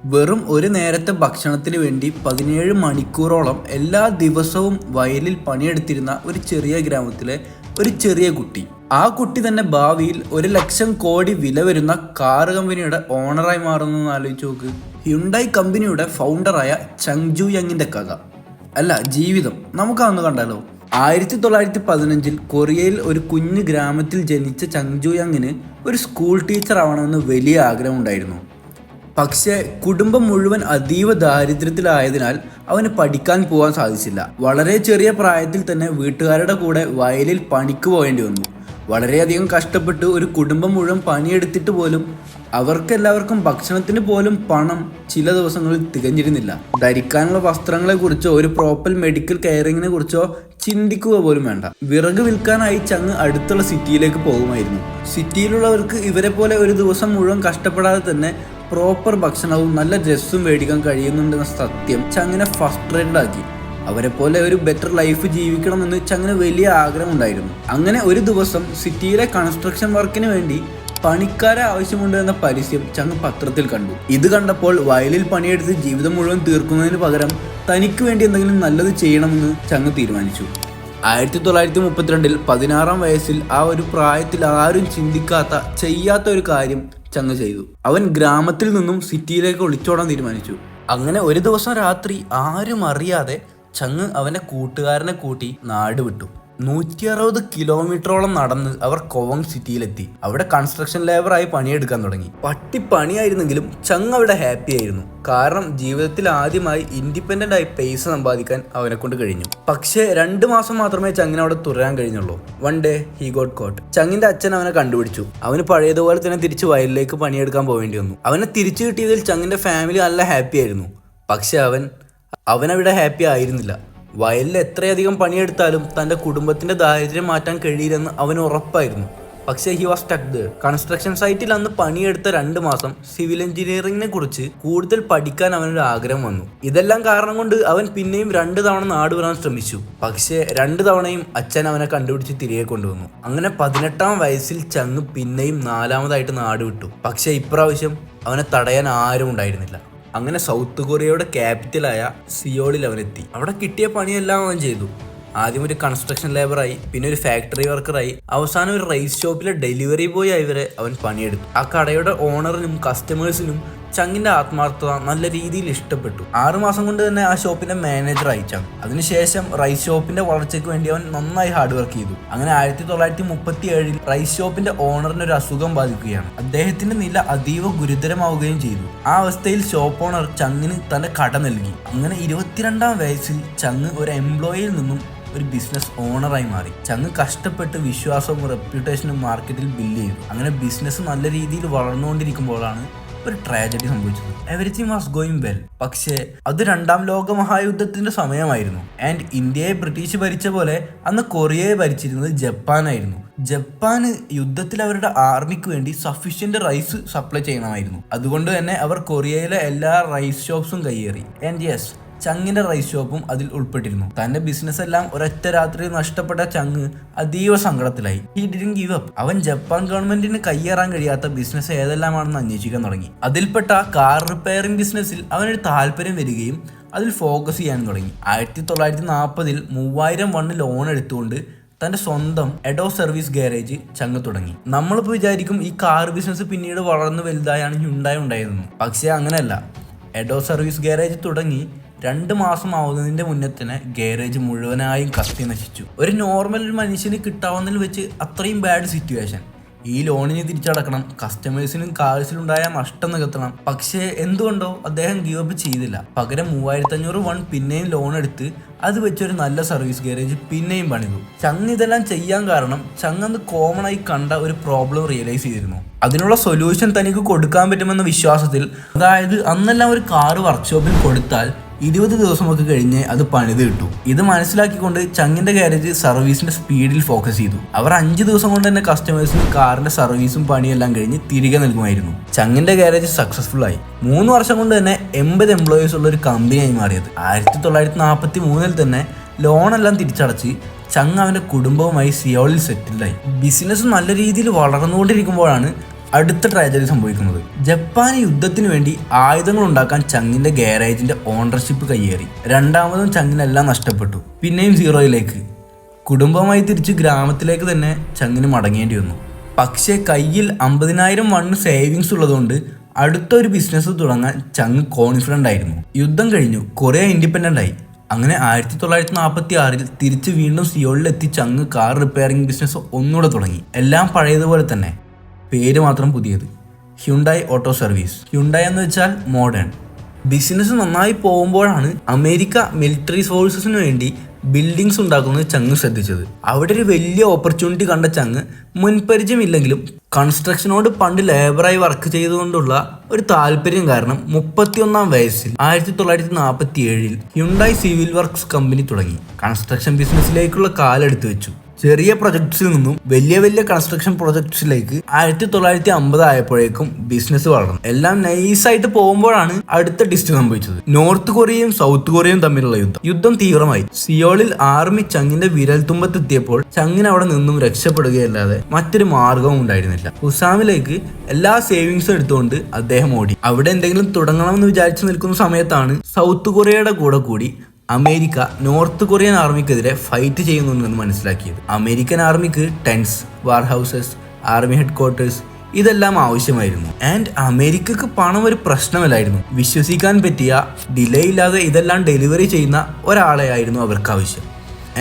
വെറും ഒരു നേരത്തെ ഭക്ഷണത്തിന് വേണ്ടി 17 മണിക്കൂറോളം എല്ലാ ദിവസവും വയലിൽ പണിയെടുത്തിരുന്ന ഒരു ചെറിയ ഗ്രാമത്തിലെ ഒരു ചെറിയ കുട്ടി. ആ കുട്ടി തന്നെ ഭാവിയിൽ 1,00,000 കോടി വില വരുന്ന കാർ കമ്പനിയുടെ ഓണറായി മാറുന്നെന്ന് ആലോചിച്ച് നോക്ക്. ഹ്യുണ്ടായി കമ്പനിയുടെ ഫൗണ്ടറായ ചങ് ജു യങ്ങിന്റെ കഥ അല്ല ജീവിതം നമുക്കതൊന്ന് കണ്ടാലോ. 1915 കൊറിയയിൽ ഒരു കുഞ്ഞു ഗ്രാമത്തിൽ ജനിച്ച ചങ് ജു യങ്ങിന് ഒരു സ്കൂൾ ടീച്ചർ ആവണമെന്ന് വലിയ ആഗ്രഹമുണ്ടായിരുന്നു. പക്ഷേ കുടുംബം മുഴുവൻ അതീവ ദാരിദ്ര്യത്തിലായതിനാൽ അവന് പഠിക്കാൻ പോകാൻ സാധിച്ചില്ല. വളരെ ചെറിയ പ്രായത്തിൽ തന്നെ വീട്ടുകാരുടെ കൂടെ വയലിൽ പണിക്ക് പോകേണ്ടി വന്നു. വളരെയധികം കഷ്ടപ്പെട്ട് ഒരു കുടുംബം മുഴുവൻ പണിയെടുത്തിട്ട് പോലും അവർക്കെല്ലാവർക്കും ഭക്ഷണത്തിന് പോലും പണം ചില ദിവസങ്ങളിൽ തികഞ്ഞിരുന്നില്ല. ധരിക്കാനുള്ള വസ്ത്രങ്ങളെക്കുറിച്ചോ ഒരു പ്രോപ്പർ മെഡിക്കൽ കെയറിങ്ങിനെ കുറിച്ചോ ചിന്തിക്കുക പോലും വേണ്ട. വിറക് വിൽക്കാനായി ചങ് അടുത്തുള്ള സിറ്റിയിലേക്ക് പോകുമായിരുന്നു. സിറ്റിയിലുള്ളവർക്ക് ഇവരെ പോലെ ഒരു ദിവസം മുഴുവൻ കഷ്ടപ്പെടാതെ തന്നെ പ്രോപ്പർ ഭക്ഷണവും നല്ല ഡ്രസ്സും മേടിക്കാൻ കഴിയുന്നുണ്ടെന്ന സത്യം ചങ്ങിനെ ഫസ്ട്രേറ്റഡ് ആക്കി. അവരെ പോലെ ഒരു ബെറ്റർ ലൈഫ് ജീവിക്കണമെന്ന് ചങ്ങിന് വലിയ ആഗ്രഹം ഉണ്ടായിരുന്നു. അങ്ങനെ ഒരു ദിവസം സിറ്റിയിലെ കൺസ്ട്രക്ഷൻ വർക്കിന് വേണ്ടി പണിക്കാരെ ആവശ്യമുണ്ട് എന്ന പരസ്യം ചങ് പത്രത്തിൽ കണ്ടു. ഇത് കണ്ടപ്പോൾ വയലിൽ പണിയെടുത്ത് ജീവിതം മുഴുവൻ തീർക്കുന്നതിന് പകരം തനിക്ക് വേണ്ടി എന്തെങ്കിലും നല്ലത് ചെയ്യണമെന്ന് ചങ് തീരുമാനിച്ചു. 1932 16-ാം വയസ്സിൽ ആ ഒരു പ്രായത്തിൽ ആരും ചിന്തിക്കാത്ത ചെയ്യാത്ത ഒരു കാര്യം ചങ് ചെയ്തു. അവൻ ഗ്രാമത്തിൽ നിന്നും സിറ്റിയിലേക്ക് ഒളിച്ചോടാൻ തീരുമാനിച്ചു. അങ്ങനെ ഒരു ദിവസം രാത്രി ആരും അറിയാതെ ചങ് അവന്റെ കൂട്ടുകാരനെ കൂട്ടി നാട് വിട്ടു. 160 കിലോമീറ്ററോളം നടന്ന് അവർ കൊവങ് സിറ്റിയിലെത്തി. അവിടെ കൺസ്ട്രക്ഷൻ ലേബറായി പണിയെടുക്കാൻ തുടങ്ങി. പണിയായിരുന്നെങ്കിലും ചങ് അവിടെ ഹാപ്പി ആയിരുന്നു. കാരണം ജീവിതത്തിൽ ആദ്യമായി ഇൻഡിപെൻഡന്റ് ആയി പൈസ സമ്പാദിക്കാൻ അവനെ കൊണ്ട് കഴിഞ്ഞു. പക്ഷേ 2 മാസം മാത്രമേ ചങ്ങിന് അവിടെ തുടരാൻ കഴിഞ്ഞുള്ളൂ. One day he got caught. ചങ്ങിന്റെ അച്ഛൻ അവനെ കണ്ടുപിടിച്ചു. അവന് പഴയതുപോലെ തന്നെ തിരിച്ച് വയലിലേക്ക് പണിയെടുക്കാൻ പോവേണ്ടി വന്നു. അവനെ തിരിച്ചു കിട്ടിയതിൽ ചങ്ങിന്റെ ഫാമിലി നല്ല ഹാപ്പി ആയിരുന്നു. പക്ഷെ അവനവിടെ ഹാപ്പി ആയിരുന്നില്ല. വയലിൽ എത്രയധികം പണിയെടുത്താലും തൻ്റെ കുടുംബത്തിൻ്റെ ദാരിദ്ര്യം മാറ്റാൻ കഴിയില്ലെന്ന് അവന് ഉറപ്പായിരുന്നു. പക്ഷേ he was stuck there. Construction സൈറ്റിൽ അന്ന് പണിയെടുത്ത 2 മാസം സിവിൽ എഞ്ചിനീയറിംഗിനെ കുറിച്ച് കൂടുതൽ പഠിക്കാൻ അവനൊരു ആഗ്രഹം വന്നു. ഇതെല്ലാം കാരണം കൊണ്ട് അവൻ പിന്നെയും 2 തവണ നാട് വിടാൻ ശ്രമിച്ചു. പക്ഷേ 2 തവണയും അച്ഛൻ അവനെ കണ്ടുപിടിച്ച് തിരികെ കൊണ്ടുവന്നു. അങ്ങനെ 18-ാം വയസ്സിൽ ചങ് പിന്നെയും 4ാമതായിട്ട് നാട് വിട്ടു. പക്ഷേ ഇപ്രാവശ്യം അവനെ തടയാൻ ആരും ഉണ്ടായിരുന്നില്ല. അങ്ങനെ സൗത്ത് കൊറിയയുടെ ക്യാപിറ്റലായ സിയോളിൽ അവനെത്തി. അവിടെ കിട്ടിയ പണിയെല്ലാം അവൻ ചെയ്തു. ആദ്യം ഒരു കൺസ്ട്രക്ഷൻ ലേബറായി, പിന്നെ ഒരു ഫാക്ടറി വർക്കറായി, അവസാനം ഒരു റൈസ് ഷോപ്പിലെ ഡെലിവറി ബോയ് ആയി വരെ അവൻ പണിയെടുത്തു. ആ കടയുടെ ഓണറിനും കസ്റ്റമേഴ്സിനും ചങ്ങിന്റെ ആത്മാർത്ഥത നല്ല രീതിയിൽ ഇഷ്ടപ്പെട്ടു. 6 മാസം കൊണ്ട് തന്നെ ആ ഷോപ്പിന്റെ മാനേജറായി ചങ്. അതിനുശേഷം റൈസ് ഷോപ്പിന്റെ വളർച്ചയ്ക്ക് വേണ്ടി അവൻ നന്നായി ഹാർഡ് വർക്ക് ചെയ്തു. അങ്ങനെ 1937 റൈസ് ഷോപ്പിന്റെ ഓണറിന് ഒരു അസുഖം ബാധിക്കുകയാണ്. അദ്ദേഹത്തിന്റെ നില അതീവ ഗുരുതരമാവുകയും ചെയ്തു. ആ അവസ്ഥയിൽ ഷോപ്പ് ഓണർ ചങ്ങിന് തന്റെ കട നൽകി. അങ്ങനെ 22-ാം വയസ്സിൽ ചങ് ഒരു എംപ്ലോയിയിൽ നിന്നും ഒരു ബിസിനസ് ഓണറായി മാറി. ചങ് കഷ്ടപ്പെട്ട് വിശ്വാസവും റെപ്യൂട്ടേഷനും മാർക്കറ്റിൽ ബിൽഡ് ചെയ്തു. അങ്ങനെ ബിസിനസ് നല്ല രീതിയിൽ വളർന്നുകൊണ്ടിരിക്കുമ്പോഴാണ് ഒരു ട്രാജഡി സംഭവിച്ചത്. Everything was going well. പക്ഷേ അത് 2-ാം ലോക മഹായുദ്ധത്തിന്റെ സമയമായിരുന്നു. ആൻഡ് ഇന്ത്യയെ ബ്രിട്ടീഷ് ഭരിച്ച പോലെ അന്ന് കൊറിയയെ ഭരിച്ചിരുന്നത് ജപ്പാനായിരുന്നു. ജപ്പാന് യുദ്ധത്തിൽ അവരുടെ ആർമിക്ക് വേണ്ടി സഫീഷ്യന്റ് റൈസ് സപ്ലൈ ചെയ്യണമായിരുന്നു. അതുകൊണ്ട് തന്നെ അവർ കൊറിയയിലെ എല്ലാ റൈസ് ഷോപ്സും കയ്യേറി. ആൻഡ് യെസ്, ചങ്ങിന്റെ റൈസ് ഷോപ്പും അതിൽ ഉൾപ്പെട്ടിരുന്നു. തന്റെ ബിസിനസ് എല്ലാം ഒരൊറ്റ രാത്രിയിൽ നഷ്ടപ്പെട്ട ചങ് അതീവ സങ്കടത്തിലായി. He didn't give up. അവൻ ജപ്പാൻ ഗവൺമെന്റിന് കയ്യേറാൻ കഴിയാത്ത ബിസിനസ് ഏതെല്ലാമാണെന്ന് അന്വേഷിക്കാൻ തുടങ്ങി. അതിൽപ്പെട്ട കാർ റിപ്പയറിംഗ് ബിസിനസ്സിൽ അവനൊരു താല്പര്യം വരികയും അതിൽ ഫോക്കസ് ചെയ്യാൻ തുടങ്ങി. 1940 3000 ലോൺ എടുത്തുകൊണ്ട് തന്റെ സ്വന്തം എഡോ സർവീസ് ഗാരേജ് ചങ് തുടങ്ങി. നമ്മളിപ്പോൾ വിചാരിക്കും ഈ കാർ ബിസിനസ് പിന്നീട് വളർന്നു വലുതായാണ് ഹ്യുണ്ടായി ഉണ്ടായതെന്ന്. പക്ഷേ അങ്ങനെയല്ല. എഡോ സർവീസ് ഗാരേജ് തുടങ്ങി 2 മാസം ആവുന്നതിന്റെ മുന്നേ തന്നെ ഗാരേജ് മുഴുവനായും കത്തി നശിച്ചു. ഒരു നോർമൽ മനുഷ്യന് കിട്ടാവുന്നതിൽ വെച്ച് അത്രയും ബാഡ് സിറ്റുവേഷൻ. ഈ ലോണിന് തിരിച്ചടക്കണം, കസ്റ്റമേഴ്സിനും കാഴ്സിലുണ്ടായ നഷ്ടം നികത്തണം. പക്ഷേ എന്തുകൊണ്ടോ അദ്ദേഹം ഗീവ് അപ്പ് ചെയ്തില്ല. പകരം 3500 പിന്നെയും ലോൺ എടുത്ത് അത് വെച്ചൊരു നല്ല സർവീസ് ഗാരേജ് പിന്നെയും പണിതു. ചങ് ഇതെല്ലാം ചെയ്യാൻ കാരണം ചങ് അന്ന് കോമൺ ആയി കണ്ട ഒരു പ്രോബ്ലം റിയലൈസ് ചെയ്തിരുന്നു. അതിനുള്ള സൊല്യൂഷൻ തനിക്ക് കൊടുക്കാൻ പറ്റുമെന്ന വിശ്വാസത്തിൽ, അതായത് അന്നെല്ലാം ഒരു കാറ് വർക്ക്ഷോപ്പിൽ കൊടുത്താൽ 20 ദിവസമൊക്കെ കഴിഞ്ഞ് അത് പണിത് കിട്ടും. ഇത് മനസ്സിലാക്കിക്കൊണ്ട് ചങ്ങിന്റെ ഗാരേജ് സർവീസിന്റെ സ്പീഡിൽ ഫോക്കസ് ചെയ്തു. അവർ 5 ദിവസം കൊണ്ട് തന്നെ കസ്റ്റമേഴ്സിന് കാറിന്റെ സർവീസും പണിയെല്ലാം കഴിഞ്ഞ് തിരികെ നൽകുമായിരുന്നു. ചങ്ങിന്റെ ഗാരേജ് സക്സസ്ഫുൾ ആയി. 3 വർഷം കൊണ്ട് തന്നെ 80 എംപ്ലോയീസ് ഉള്ള ഒരു കമ്പനിയായി മാറിയത്. 1943 തന്നെ ലോണെല്ലാം തിരിച്ചടച്ച് ചങ് അവന്റെ കുടുംബവുമായി സിയോളിൽ സെറ്റിൽഡായി. ബിസിനസ് നല്ല രീതിയിൽ വളർന്നുകൊണ്ടിരിക്കുമ്പോഴാണ് അടുത്ത ട്രാജഡി സംഭവിക്കുന്നത്. ജപ്പാൻ യുദ്ധത്തിന് വേണ്ടി ആയുധങ്ങൾ ഉണ്ടാക്കാൻ ചങ്ങിന്റെ ഗാരേജിന്റെ ഓണർഷിപ്പ് കയ്യേറി. രണ്ടാമതും ചങ്ങിനെല്ലാം നഷ്ടപ്പെട്ടു. പിന്നെയും സീറോയിലേക്ക്. കുടുംബമായി തിരിച്ച് ഗ്രാമത്തിലേക്ക് തന്നെ ചങ്ങിന് മടങ്ങേണ്ടി വന്നു. പക്ഷേ കയ്യിൽ 50,000 വൺ സേവിങ്സ് ഉള്ളതുകൊണ്ട് അടുത്തൊരു ബിസിനസ് തുടങ്ങാൻ ചങ് കോൺഫിഡൻ്റ് ആയിരുന്നു. യുദ്ധം കഴിഞ്ഞു, കൊറിയ ഇൻഡിപെൻഡൻ്റ് ആയി. അങ്ങനെ 1946 തിരിച്ച് വീണ്ടും സിയോളിലെത്തി ചങ് കാർ റിപ്പയറിംഗ് ബിസിനസ് ഒന്നുകൂടെ തുടങ്ങി. എല്ലാം പഴയതുപോലെ തന്നെ, പേര് മാത്രം പുതിയത്. Hyundai auto service. ഹ്യുണ്ടായി എന്ന് വെച്ചാൽ മോഡേൺ. ബിസിനസ് നന്നായി പോകുമ്പോഴാണ് അമേരിക്ക മിലിറ്ററി ഫോഴ്സസിന് വേണ്ടി ബിൽഡിങ്സ് ഉണ്ടാക്കുന്നത് ചങ് ശ്രദ്ധിച്ചത്. അവിടെ ഒരു വലിയ ഓപ്പർച്യൂണിറ്റി കണ്ട ചങ് മുൻപരിചയമില്ലെങ്കിലും കൺസ്ട്രക്ഷനോട് പണ്ട് ലേബറായി വർക്ക് ചെയ്തുകൊണ്ടുള്ള ഒരു താല്പര്യം കാരണം 31-ാം വയസ്സിൽ 1947 ഹ്യുണ്ടായി സിവിൽ വർക്ക്സ് കമ്പനി തുടങ്ങി. കൺസ്ട്രക്ഷൻ ബിസിനസ്സിലേക്കുള്ള കാലെടുത്ത് വെച്ചു. ചെറിയ പ്രൊജക്ട്സിൽ നിന്നും വലിയ വലിയ കൺസ്ട്രക്ഷൻ പ്രൊജക്ട്സിലേക്ക് 1950 ആയപ്പോഴേക്കും ബിസിനസ് വളർന്നു. എല്ലാം നൈസായിട്ട് പോകുമ്പോഴാണ് അടുത്ത ടിസ്റ്റ് സംഭവിച്ചത്. നോർത്ത് കൊറിയയും സൗത്ത് കൊറിയയും തമ്മിലുള്ള യുദ്ധം തീവ്രമായി. സിയോളിൽ ആർമി ചങ്ങിന്റെ വിരൽത്തുമ്പത്തെത്തിയപ്പോൾ ചങ്ങിന് അവിടെ നിന്നും രക്ഷപ്പെടുകയല്ലാതെ മറ്റൊരു മാർഗവും ഉണ്ടായിരുന്നില്ല. ഉസാമിലേക്ക് എല്ലാ സേവിങ്സും എടുത്തുകൊണ്ട് അദ്ദേഹം ഓടി. അവിടെ എന്തെങ്കിലും തുടങ്ങണമെന്ന് വിചാരിച്ചു നിൽക്കുന്ന സമയത്താണ് സൗത്ത് കൊറിയയുടെ കൂടി അമേരിക്ക നോർത്ത് കൊറിയൻ ആർമിക്കെതിരെ ഫൈറ്റ് ചെയ്യുന്നുണ്ടെന്ന് മനസ്സിലാക്കിയത്. അമേരിക്കൻ ആർമിക്ക് ടെൻസ്, വാർ ഹൗസസ്, ആർമി ഹെഡ് ക്വാർട്ടേഴ്സ് ഇതെല്ലാം ആവശ്യമായിരുന്നു. ആൻഡ് അമേരിക്കക്ക് പണം ഒരു പ്രശ്നമല്ലായിരുന്നു. വിശ്വസിക്കാൻ പറ്റിയ, ഡിലേ ഇല്ലാതെ ഇതെല്ലാം ഡെലിവറി ചെയ്യുന്ന ഒരാളെ ആയിരുന്നു അവർക്ക് ആവശ്യം.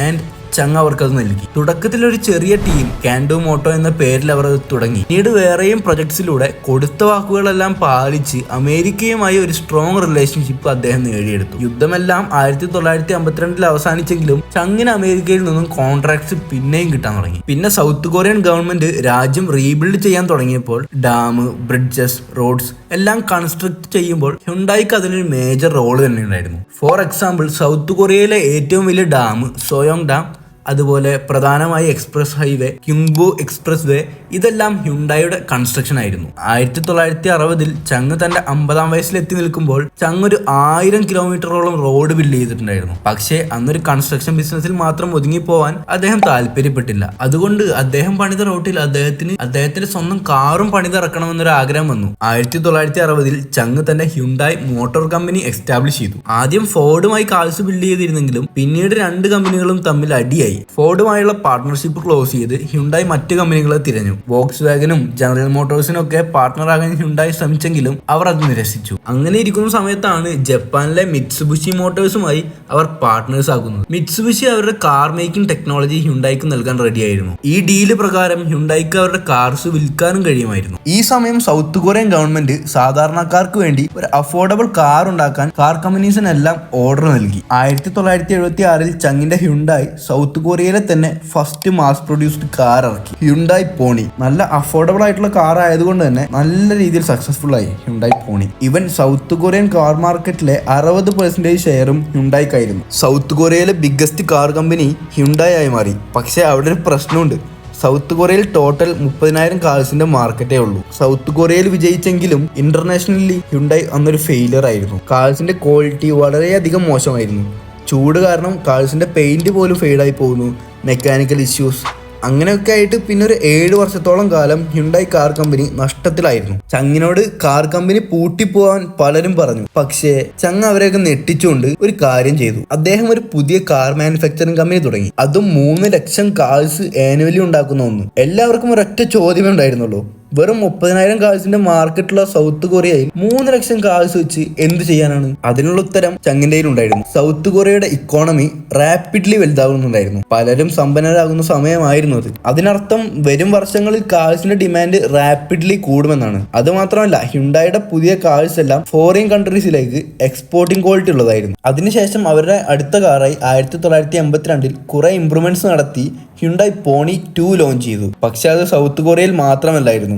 ആൻഡ് ചങ് അവർക്കത് നൽകി. തുടക്കത്തിൽ ഒരു ചെറിയ ടീം, കാൻഡു മോട്ടോ എന്ന പേരിൽ അവർ അത് തുടങ്ങി. പിന്നീട് വേറെയും പ്രൊജക്ട്സിലൂടെ കൊടുത്ത വാക്കുകളെല്ലാം പാലിച്ച് അമേരിക്കയുമായി ഒരു സ്ട്രോങ് റിലേഷൻഷിപ്പ് അദ്ദേഹം നേടിയെടുത്തു. യുദ്ധമെല്ലാം 1952 അവസാനിച്ചെങ്കിലും ചങ്ങിന് അമേരിക്കയിൽ നിന്നും കോൺട്രാക്ട്സ് പിന്നെയും കിട്ടാൻ തുടങ്ങി. പിന്നെ സൗത്ത് കൊറിയൻ ഗവൺമെന്റ് രാജ്യം റീബിൽഡ് ചെയ്യാൻ തുടങ്ങിയപ്പോൾ ഡാം, ബ്രിഡ്ജസ്, റോഡ്സ് എല്ലാം കൺസ്ട്രക്ട് ചെയ്യുമ്പോൾ ഹ്യുണ്ടായിക്ക് അതിനൊരു മേജർ റോൾ തന്നെ ഉണ്ടായിരുന്നു. ഫോർ എക്സാമ്പിൾ, സൗത്ത് കൊറിയയിലെ ഏറ്റവും വലിയ ഡാം സോയോങ് ഡാം, അതുപോലെ പ്രധാനമായി എക്സ്പ്രസ് ഹൈവേ, ക്യുങ്ബു എക്സ്പ്രസ് വേ, ഇതെല്ലാം ഹ്യുണ്ടായിയുടെ കൺസ്ട്രക്ഷൻ ആയിരുന്നു. 1960 ചങ് തന്റെ 50-ാം വയസ്സിലെത്തി നിൽക്കുമ്പോൾ ചങ് ഒരു 1000 കിലോമീറ്ററോളം റോഡ് ബിൽഡ് ചെയ്തിട്ടുണ്ടായിരുന്നു. പക്ഷേ അന്നൊരു കൺസ്ട്രക്ഷൻ ബിസിനസ്സിൽ മാത്രം ഒതുങ്ങിപ്പോവാൻ അദ്ദേഹം താല്പര്യപ്പെട്ടില്ല. അതുകൊണ്ട് അദ്ദേഹം പണിത റോട്ടിൽ അദ്ദേഹത്തിന്റെ സ്വന്തം കാറും പണിതിറക്കണമെന്നൊരു ആഗ്രഹം വന്നു. 1960 ചങ് തന്റെ ഹ്യുണ്ടായി മോട്ടോർ കമ്പനി എസ്റ്റാബ്ലിഷ് ചെയ്തു. ആദ്യം ഫോർഡുമായി കാഴ്ച ബിൽഡ് ചെയ്തിരുന്നെങ്കിലും പിന്നീട് രണ്ട് കമ്പനികളും തമ്മിൽ അടിയായി. ഫോർഡുമായുള്ള പാർട്ട്ണർഷിപ്പ് ക്ലോസ് ചെയ്ത് ഹ്യുണ്ടായി മറ്റു കമ്പനികളെ തിരഞ്ഞു. വോക്സ് വാഗനും ജനറൽ മോട്ടോഴ്സിനും ഒക്കെ പാർട്ട്ണറാകാൻ ഹ്യുണ്ടായി ശ്രമിച്ചെങ്കിലും അവർ അത് നിരസിച്ചു. അങ്ങനെ ഇരിക്കുന്ന സമയത്താണ് ജപ്പാനിലെ മിറ്റ്സുബിഷി മോട്ടോഴ്സുമായി അവർ പാർട്ട്നേഴ്സ് ആകുന്നത്. മിറ്റ്സുബിഷി അവരുടെ കാർ മേക്കിംഗ് ടെക്നോളജി ഹ്യുണ്ടായിക്ക് നൽകാൻ റെഡിയായിരുന്നു. ഈ ഡീല് പ്രകാരം ഹ്യുണ്ടായിക്ക് അവരുടെ കാർസ് വിൽക്കാനും കഴിയുമായിരുന്നു. ഈ സമയം സൗത്ത് കൊറിയൻ ഗവൺമെന്റ് സാധാരണക്കാർക്ക് വേണ്ടി ഒരു അഫോർഡബിൾ കാർ ഉണ്ടാക്കാൻ കാർ കമ്പനീസിനെല്ലാം ഓർഡർ നൽകി. 1976 ചങ്ങിന്റെ ഹ്യുണ്ടായി സൗത്ത് കൊറിയയിലെ തന്നെ ഫസ്റ്റ് മാസ് പ്രൊഡ്യൂസ്ഡ് കാർ ഇറക്കി, ഹ്യുണ്ടായി പോണി. നല്ല അഫോർഡബിൾ ആയിട്ടുള്ള കാർ ആയതുകൊണ്ട് തന്നെ നല്ല രീതിയിൽ സക്സസ്ഫുൾ ആയി ഹ്യുണ്ടായി പോണി. ഇവൻ സൗത്ത് കൊറിയൻ കാർ മാർക്കറ്റിലെ 60% ഷെയറും ഹ്യുണ്ടായിക്കായിരുന്നു. സൗത്ത് കൊറിയയിലെ ബിഗ്ഗസ്റ്റ് കാർ കമ്പനി ഹ്യുണ്ടായി ആയി മാറി. പക്ഷേ അവിടെ ഒരു പ്രശ്നമുണ്ട്. സൗത്ത് കൊറിയയിൽ ടോട്ടൽ 30,000 കാർസിന്റെ മാർക്കറ്റേ ഉള്ളൂ. സൗത്ത് കൊറിയയിൽ വിജയിച്ചെങ്കിലും ഇന്റർനാഷണലി ഹ്യുണ്ടായി അന്നൊരു ഫെയിലിയർ ആയിരുന്നു. കാർസിന്റെ ക്വാളിറ്റി വളരെയധികം മോശമായിരുന്നു. ചൂട് കാരണം കാഴ്സിൻ്റെ പെയിൻറ് പോലും ഫെയ്ഡായി പോകുന്നു, മെക്കാനിക്കൽ ഇഷ്യൂസ്, അങ്ങനെയൊക്കെ ആയിട്ട് പിന്നെ ഒരു 7 വർഷത്തോളം കാലം ഹ്യുണ്ടായി കാർ കമ്പനി നഷ്ടത്തിലായിരുന്നു. ചങ്ങിനോട് കാർ കമ്പനി പൂട്ടിപ്പോവാൻ പലരും പറഞ്ഞു. പക്ഷേ ചങ് അവരെയൊക്കെ നെട്ടിച്ചുകൊണ്ട് ഒരു കാര്യം ചെയ്തു. അദ്ദേഹം ഒരു പുതിയ കാർ മാനുഫാക്ചറിംഗ് കമ്പനി തുടങ്ങി. അതും 3 ലക്ഷം കാർസ് ആനുവലി ഉണ്ടാക്കുന്ന ഒന്ന്. എല്ലാവർക്കും ഒരൊറ്റ ചോദ്യമേ ഉണ്ടായിരുന്നുള്ളൂ, വെറും 30,000 കാഴ്സിന്റെ മാർക്കറ്റുള്ള സൗത്ത് കൊറിയയിൽ 3 ലക്ഷം കാഴ്സ് വെച്ച് എന്ത് ചെയ്യാനാണ്? അതിനുള്ള ഉത്തരം ചങ്ങിന്റെ ഉണ്ടായിരുന്നു. സൗത്ത് കൊറിയയുടെ ഇക്കോണമി റാപ്പിഡ്ലി വലുതാകുന്നുണ്ടായിരുന്നു. പലരും സമ്പന്നരാകുന്ന സമയമായിരുന്നു അത്. അതിനർത്ഥം വരും വർഷങ്ങളിൽ കാഴ്സിന്റെ ഡിമാൻഡ് റാപ്പിഡ്ലി കൂടുമെന്നാണ്. അതുമാത്രമല്ല, ഹ്യുണ്ടായിയുടെ പുതിയ കാഴ്സ് എല്ലാം ഫോറിൻ കൺട്രീസിലേക്ക് എക്സ്പോർട്ടിംഗ് ക്വാളിറ്റി ഉള്ളതായിരുന്നു. അതിനുശേഷം അവരുടെ അടുത്ത കാറായി 1982 കുറെ ഇംപ്രൂവ്മെന്റ്സ് നടത്തി ഹ്യുണ്ടായി പോണി 2 ലോഞ്ച് ചെയ്തു. പക്ഷെ അത് സൗത്ത് കൊറിയയിൽ മാത്രമല്ലായിരുന്നു.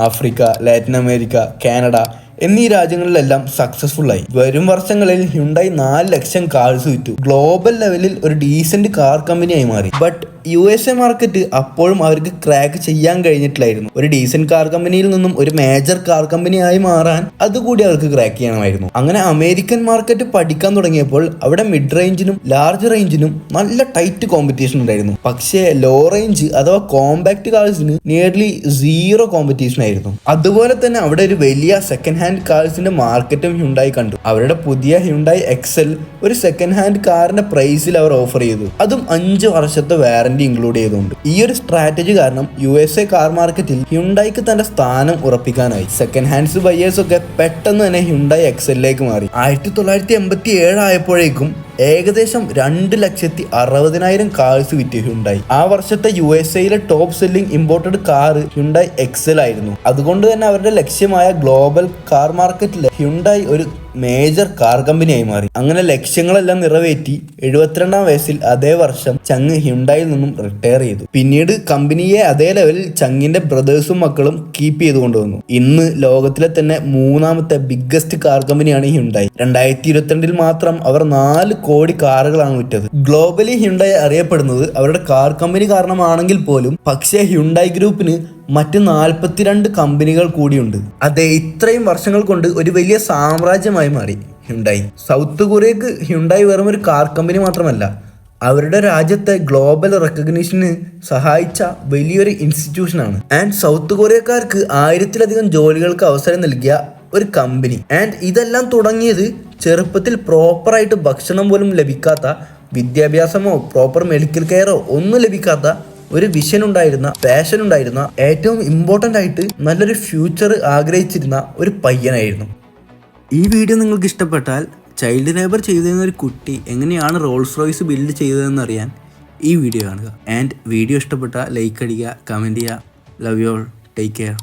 ആഫ്രിക്ക, ലാറ്റിൻ അമേരിക്ക, കാനഡ എന്നീ രാജ്യങ്ങളിലെല്ലാം സക്സസ്ഫുൾ ആയി. വരും വർഷങ്ങളിൽ ഹ്യുണ്ടായി 4 ലക്ഷം കാർസ് വിറ്റു. ഗ്ലോബൽ ലെവലിൽ ഒരു ഡീസന്റ് കാർ കമ്പനിയായി മാറി. ബട്ട് USA മാർക്കറ്റ് അപ്പോഴും അവർക്ക് ക്രാക്ക് ചെയ്യാൻ കഴിഞ്ഞിട്ടില്ലായിരുന്നു. ഒരു ഡീസന്റ് കാർ കമ്പനിയിൽ നിന്നും ഒരു മേജർ കാർ കമ്പനിയായി മാറാൻ അതുകൂടി അവർക്ക് ക്രാക്ക് ചെയ്യണമായിരുന്നു. അങ്ങനെ അമേരിക്കൻ മാർക്കറ്റ് പഠിക്കാൻ തുടങ്ങിയപ്പോൾ അവിടെ മിഡ് റേഞ്ചിനും ലാർജ് റേഞ്ചിനും നല്ല ടൈറ്റ് കോമ്പറ്റീഷൻ ഉണ്ടായിരുന്നു. പക്ഷേ ലോ റേഞ്ച് അഥവാ കോമ്പാക്ട് കാർസിന് നിയർലി സീറോ കോമ്പറ്റീഷൻ ആയിരുന്നു. അതുപോലെ തന്നെ അവിടെ ഒരു വലിയ സെക്കൻഡ് ഹാൻഡ് കാർസിന്റെ മാർക്കറ്റും ഹ്യുണ്ടായി കണ്ടു. അവരുടെ പുതിയ ഹ്യുണ്ടായി എക്സൽ ഒരു സെക്കൻഡ് ഹാൻഡ് കാറിന്റെ പ്രൈസിൽ അവർ ഓഫർ ചെയ്തു, അതും 5 വർഷത്തെ വാറന്റി ഇൻക്ലൂഡ് ചെയ്തുകൊണ്ട്. ഈ ഒരു സ്ട്രാറ്റജി കാരണം USA കാർ മാർക്കറ്റിൽ ഹ്യുണ്ടായിക്ക് തന്റെ സ്ഥാനം ഉറപ്പിക്കാനായി. സെക്കൻഡ് ഹാൻഡ്സ് ബയേഴ്സ് ഒക്കെ പെട്ടെന്ന് തന്നെ ഹ്യുണ്ടായി എക്സലിലേക്ക് മാറി. 1987 ആയപ്പോഴേക്കും ഏകദേശം 2,60,000 കാർസ് വിറ്റ് ഹ്യുണ്ടായി. ആ വർഷത്തെ USA top selling imported car Hyundai Excel ആയിരുന്നു. അതുകൊണ്ട് തന്നെ അവരുടെ ലക്ഷ്യമായ ഗ്ലോബൽ കാർ മാർക്കറ്റിൽ ഹ്യുണ്ടായി ഒരു മേജർ കാർ കമ്പനിയായി മാറി. അങ്ങനെ ലക്ഷ്യങ്ങളെല്ലാം നിറവേറ്റി 72-ാം വയസ്സിൽ അതേ വർഷം ചങ് ഹ്യുണ്ടായിൽ നിന്നും റിട്ടയർ ചെയ്തു. പിന്നീട് കമ്പനിയെ അതേ ലെവലിൽ ചങ്ങിന്റെ ബ്രദേഴ്സും മക്കളും കീപ്പ് ചെയ്ത് കൊണ്ടുവന്നു. ഇന്ന് ലോകത്തിലെ തന്നെ 3ാമത്തെ ബിഗ്ഗസ്റ്റ് കാർ കമ്പനിയാണ് ഹ്യുണ്ടായി. 2022 മാത്രം അവർ 4 കോടി കാറുകളാണ് വിറ്റത്. ഗ്ലോബലി ഹ്യുണ്ടായി അറിയപ്പെടുന്നത് അവരുടെ കാർ കമ്പനി കാരണമാണെങ്കിൽ പോലും പക്ഷേ ഹ്യുണ്ടായി ഗ്രൂപ്പിന് മറ്റ് 42 കമ്പനികൾ കൂടിയുണ്ട്. അതെ, ഇത്രയും വർഷങ്ങൾ കൊണ്ട് ഒരു വലിയ സാമ്രാജ്യമായി മാറി ഹ്യുണ്ടായി. സൗത്ത് കൊറിയക്ക് ഹ്യുണ്ടായി വെറും ഒരു കാർ കമ്പനി മാത്രമല്ല, അവരുടെ രാജ്യത്തെ ഗ്ലോബൽ റെക്കഗ്നീഷന് സഹായിച്ച വലിയൊരു ഇൻസ്റ്റിറ്റ്യൂഷനാണ്. ആൻഡ് സൗത്ത് കൊറിയക്കാർക്ക് 1000-ലധികം ജോലികൾക്ക് അവസരം നൽകിയ ഒരു കമ്പനി. ആൻഡ് ഇതെല്ലാം തുടങ്ങിയത് ചെറുപ്പത്തിൽ പ്രോപ്പറായിട്ട് ഭക്ഷണം പോലും ലഭിക്കാത്ത, വിദ്യാഭ്യാസമോ പ്രോപ്പർ മെഡിക്കൽ കെയറോ ഒന്നും ലഭിക്കാത്ത ഒരു വിഷൻ ഉണ്ടായിരുന്ന, പാഷൻ ഉണ്ടായിരുന്ന, ഏറ്റവും ഇമ്പോർട്ടൻ്റ് ആയിട്ട് നല്ലൊരു ഫ്യൂച്ചർ ആഗ്രഹിച്ചിരുന്ന ഒരു പയ്യനായിരുന്നു. ഈ വീഡിയോ നിങ്ങൾക്ക് ഇഷ്ടപ്പെട്ടാൽ ചൈൽഡ് ലേബർ ചെയ്തിരുന്ന ഒരു കുട്ടി എങ്ങനെയാണ് റോൾസ് റോയ്സ് ബിൽഡ് ചെയ്തതെന്ന് അറിയാൻ ഈ വീഡിയോ കാണുക. ആൻഡ് വീഡിയോ ഇഷ്ടപ്പെട്ടാൽ ലൈക്ക് അടിക്കുക, കമൻറ്റ് ചെയ്യുക. Love you all, take care.